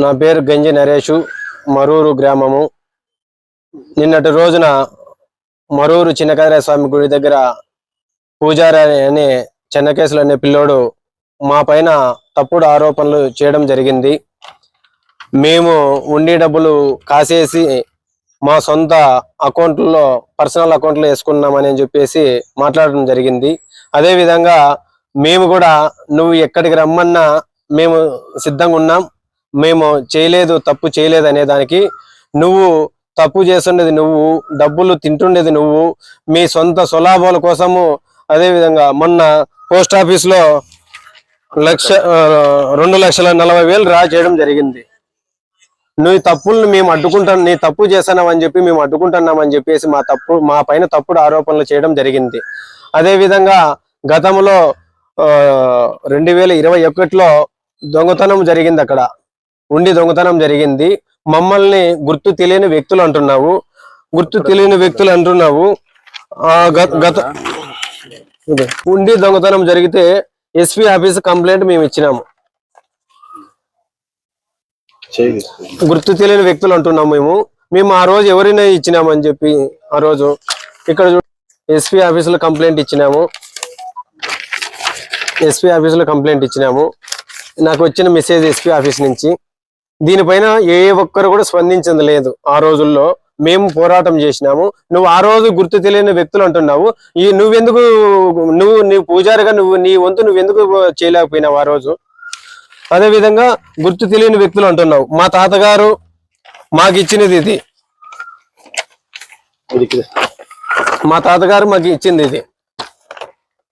నా పేరు గంజి నరేషు, మరూరు గ్రామము. నిన్నటి రోజున మరూరు చిన్నకదర స్వామి గుడి దగ్గర పూజారి అనే చెన్నకేశులు అనే పిల్లోడు మా పైన తప్పుడు ఆరోపణలు చేయడం జరిగింది. మేము ఉండి డబ్బులు కాసేసి మా సొంత అకౌంట్లో పర్సనల్ అకౌంట్లో వేసుకున్నామని చెప్పేసి మాట్లాడడం జరిగింది. అదేవిధంగా మేము కూడా నువ్వు ఎక్కడికి రమ్మన్నా మేము సిద్ధంగా ఉన్నాం, మేము చేయలేదు తప్పు చేయలేదు అనే దానికి, నువ్వు తప్పు చేస్తుండేది నువ్వు, డబ్బులు తింటుండేది నువ్వు, మీ సొంత స్వలాభాల కోసము. అదేవిధంగా మొన్న పోస్ట్ ఆఫీస్లో 2,40,000 డ్రా చేయడం జరిగింది. నువ్వు తప్పులను మేము అడ్డుకుంటాం, నీ తప్పు చేస్తున్నామని చెప్పి మేము అడ్డుకుంటున్నామని చెప్పేసి మా పైన తప్పుడు ఆరోపణలు చేయడం జరిగింది. అదేవిధంగా గతంలో 2021లో దొంగతనం జరిగింది, అక్కడ ఉండి దొంగతనం జరిగింది. మమ్మల్ని గుర్తు తెలియని వ్యక్తులు అంటున్నావు, ఉండి దొంగతనం జరిగితే ఎస్పీ ఆఫీస్ కంప్లైంట్ మేము ఇచ్చినాము. గుర్తు తెలియని వ్యక్తులు అంటున్నాము మేము ఆ రోజు ఎవరైనా ఇచ్చినామని చెప్పి ఆ రోజు ఇక్కడ ఎస్పీ ఆఫీసులో కంప్లైంట్ ఇచ్చినాము. నాకు వచ్చిన మెసేజ్ ఎస్పీ ఆఫీస్ నుంచి. దీనిపైన ఏ ఒక్కరు కూడా స్పందించింది లేదు. ఆ రోజుల్లో మేము పోరాటం చేసినాము. నువ్వు ఆ రోజు గుర్తు తెలియని వ్యక్తులు అంటున్నావు. నువ్వు పూజారిగా నీ వంతు నువ్వెందుకు చేయలేకపోయినావు ఆ రోజు? అదేవిధంగా గుర్తు తెలియని వ్యక్తులు అంటున్నావు. మా తాతగారు మాకు ఇచ్చినది ఇది, మా తాతగారు మాకు ఇచ్చింది ఇది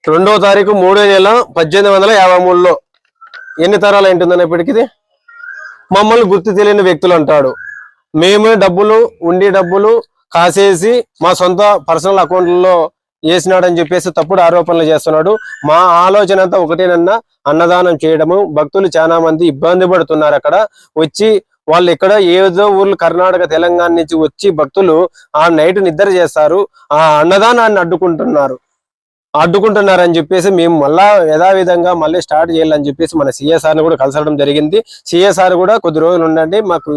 2వ తారీఖు 3వ నెల 1853లో. ఎన్ని తరాలు ఏంటుందనేప్పటికీ మమ్మల్ని గుర్తు తెలియని వ్యక్తులు అంటాడు. మేమే ఉండి డబ్బులు కాసేసి మా సొంత పర్సనల్ అకౌంట్లలో వేసినాడని చెప్పేసి తప్పుడు ఆరోపణలు చేస్తున్నాడు. మా ఆలోచన అంతా ఒకటేనన్నా, అన్నదానం చేయడము. భక్తులు చాలా మంది ఇబ్బంది పడుతున్నారు. అక్కడ వచ్చి వాళ్ళు ఇక్కడ ఏదో ఊర్లు కర్ణాటక తెలంగాణ నుంచి వచ్చి భక్తులు ఆ నైట్ నిద్ర చేస్తారు, ఆ అన్నదానాన్ని అడ్డుకుంటున్నారని చెప్పేసి మేము మళ్ళా యథావిధంగా మళ్ళీ స్టార్ట్ చేయాలని చెప్పేసి మన సిఎస్ఆర్ని కూడా కలిసడం జరిగింది. సిఎస్ఆర్ కూడా కొద్ది రోజులు ఉండండి, మాకు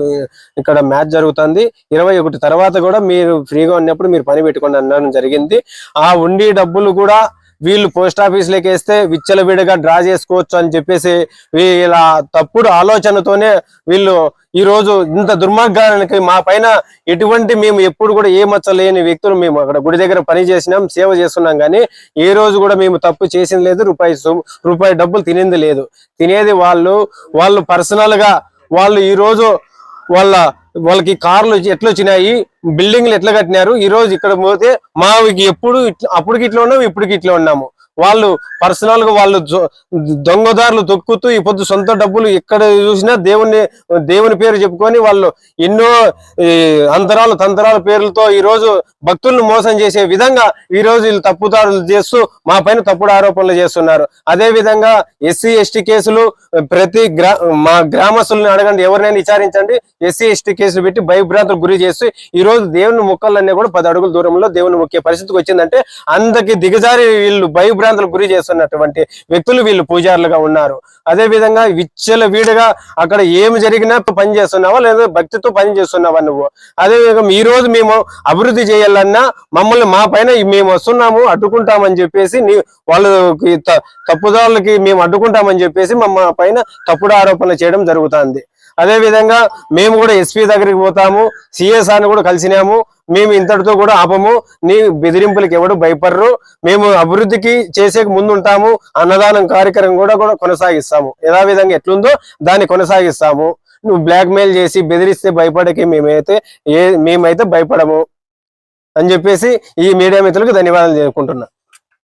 ఇక్కడ మ్యాచ్ జరుగుతుంది, 21 తర్వాత కూడా మీరు ఫ్రీగా ఉన్నప్పుడు మీరు పని పెట్టుకోండి అనడం జరిగింది. ఆ ఉండి డబ్బులు కూడా వీళ్ళు పోస్ట్ ఆఫీస్లోకి వేస్తే విచ్చలవిడిగా డ్రా చేసుకోవచ్చు అని చెప్పేసి వీళ్ళ తప్పుడు ఆలోచనతోనే వీళ్ళు ఈ రోజు ఇంత దుర్మార్గానికి మా పైన ఎటువంటి, మేము ఎప్పుడు కూడా ఏ మచ్చలేని వ్యక్తులు మేము అక్కడ గుడి దగ్గర పని చేసినాం, సేవ చేస్తున్నాం, కానీ ఏ రోజు కూడా మేము తప్పు చేసింది లేదు, రూపాయి డబ్బులు తినింది లేదు. తినేది వాళ్ళు పర్సనల్ గా వాళ్ళు ఈ రోజు వాళ్ళకి కార్లు ఎట్లా వచ్చినాయి, బిల్డింగ్లు ఎట్లా కట్టినారు. ఈ రోజు ఇక్కడ పోతే అప్పటికి ఇట్లా ఉన్నాము, ఇప్పటికి ఇట్లా ఉన్నాము. వాళ్ళు పర్సనల్ గా దొంగదారులు తొక్కుతూ ఈ పొద్దు సొంత డబ్బులు ఎక్కడ చూసినా దేవుని పేరు చెప్పుకొని వాళ్ళు ఎన్నో తంత్రాల పేర్లతో ఈ రోజు భక్తులను మోసం చేసే విధంగా ఈ రోజు వీళ్ళు తప్పుదారులు చేస్తూ మా పైన తప్పుడు ఆరోపణలు చేస్తున్నారు. అదే విధంగా ఎస్సీ ఎస్టీ కేసులు మా గ్రామస్తులను అడగండి, ఎవరినైనా విచారించండి. ఎస్సీ ఎస్టీ కేసులు పెట్టి భయభ్రాంతులకు గురి చేస్తూ ఈ రోజు దేవుని మొక్కలన్నీ కూడా 10 అడుగుల దూరంలో దేవుని మొక్కే పరిస్థితికి వచ్చిందంటే అందుకే దిగజారి వీళ్ళు భయభ్రాంతులకు గురి చేస్తున్నటువంటి వ్యక్తులు వీళ్ళు పూజారులుగా ఉన్నారు. అదే విధంగా విచ్చలవిడిగా అక్కడ ఏమి జరిగినా పని చేస్తున్నావా లేదా భక్తితో పని చేస్తున్నావా నువ్వు? అదే విధంగా ఈ రోజు మేము అభివృద్ధి చేయాలన్నా మమ్మల్ని మా పైన మేము వస్తున్నాము అడ్డుకుంటామని చెప్పేసి వాళ్ళకి తప్పుదారులకి మేము అడ్డుకుంటామని చెప్పేసి మా పైన తప్పుడు ఆరోపణలు చేయడం జరుగుతుంది. అదే విధంగా మేము కూడా ఎస్పీ దగ్గరికి పోతాము, సిఎస్ఆర్ని కూడా కలిసినాము. మేము ఇంతటితో కూడా ఆపము, నీ బెదిరింపులకు ఎవడు భయపడరు, మేము అభివృద్ధికి చేసే ముందు ఉంటాము, అన్నదానం కార్యక్రమం కూడా కొనసాగిస్తాము. యథావిధంగా ఎట్లుందో దాన్ని కొనసాగిస్తాము. నువ్వు బ్లాక్ మెయిల్ చేసి బెదిరిస్తే భయపడకి మేమైతే భయపడము అని చెప్పేసి ఈ మీడియా మిత్రులకు ధన్యవాదాలు చేసుకుంటున్నా.